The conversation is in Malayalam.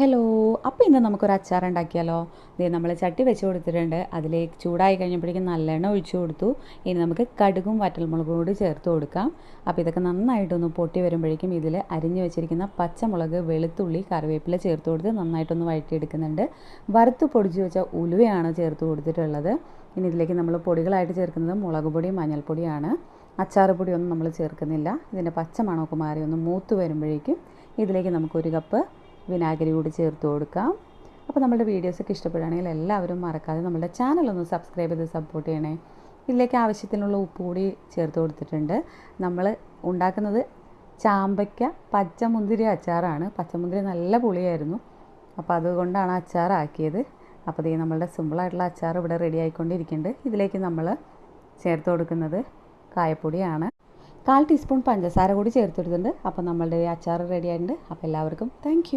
ഹലോ. അപ്പോൾ ഇന്ന് നമുക്കൊരു അച്ചാർ ഉണ്ടാക്കിയാലോ? ദേ നമ്മൾ ചട്ടി വെച്ച് കൊടുത്തിട്ടുണ്ട്. അതിലേക്ക് ചൂടായി കഴിഞ്ഞപ്പോഴേക്കും നല്ലെണ്ണ ഒഴിച്ചു കൊടുത്തു. ഇനി നമുക്ക് കടുകും വറ്റൽമുളകും കൂടി ചേർത്ത് കൊടുക്കാം. അപ്പോൾ ഇതൊക്കെ നന്നായിട്ടൊന്ന് പൊട്ടി വരുമ്പോഴേക്കും ഇതിൽ അരിഞ്ഞു വെച്ചിരിക്കുന്ന പച്ചമുളക്, വെളുത്തുള്ളി, കറിവേപ്പില ചേർത്ത് കൊടുത്ത് നന്നായിട്ടൊന്ന് വഴറ്റിയെടുക്കുന്നുണ്ട്. വറുത്ത് പൊടിച്ച് വെച്ച ഉലുവയാണ് ചേർത്ത് കൊടുത്തിട്ടുള്ളത്. ഇനി ഇതിലേക്ക് നമ്മൾ പൊടികളായിട്ട് ചേർക്കുന്നത് മുളക് പൊടി, മഞ്ഞൾപ്പൊടിയാണ്. അച്ചാർ പൊടിയൊന്നും നമ്മൾ ചേർക്കുന്നില്ല. ഇതിൻ്റെ പച്ചമണമൊക്കെ മാറി ഒന്ന് മൂത്ത് വരുമ്പോഴേക്കും ഇതിലേക്ക് നമുക്കൊരു കപ്പ് വിനാഗിരി കൂടി ചേർത്ത് കൊടുക്കാം. അപ്പോൾ നമ്മുടെ വീഡിയോസൊക്കെ ഇഷ്ടപ്പെടുകയാണെങ്കിൽ എല്ലാവരും മറക്കാതെ നമ്മുടെ ചാനലൊന്ന് സബ്സ്ക്രൈബ് ചെയ്ത് സപ്പോർട്ട് ചെയ്യണേ. ഇതിലേക്ക് ആവശ്യത്തിനുള്ള ഉപ്പ് കൂടി ചേർത്ത് കൊടുത്തിട്ടുണ്ട്. നമ്മൾ ഉണ്ടാക്കുന്നത് ചാമ്പയ്ക്ക പച്ചമുന്തിരി അച്ചാറാണ്. പച്ചമുന്തിരി നല്ല പുളിയായിരുന്നു, അപ്പോൾ അതുകൊണ്ടാണ് അച്ചാറാക്കിയത്. അപ്പോൾ ഇത് നമ്മളുടെ സിമ്പിളായിട്ടുള്ള അച്ചാർ ഇവിടെ റെഡി ആയിക്കൊണ്ടിരിക്കുന്നുണ്ട്. ഇതിലേക്ക് നമ്മൾ ചേർത്ത് കൊടുക്കുന്നത് കായപ്പൊടിയാണ്. 1/4 ടീസ്പൂൺ പഞ്ചസാര കൂടി ചേർത്തിട്ടുണ്ട്. അപ്പോൾ നമ്മളുടെ അച്ചാർ റെഡി ആയിട്ടുണ്ട്. അപ്പോൾ എല്ലാവർക്കും താങ്ക്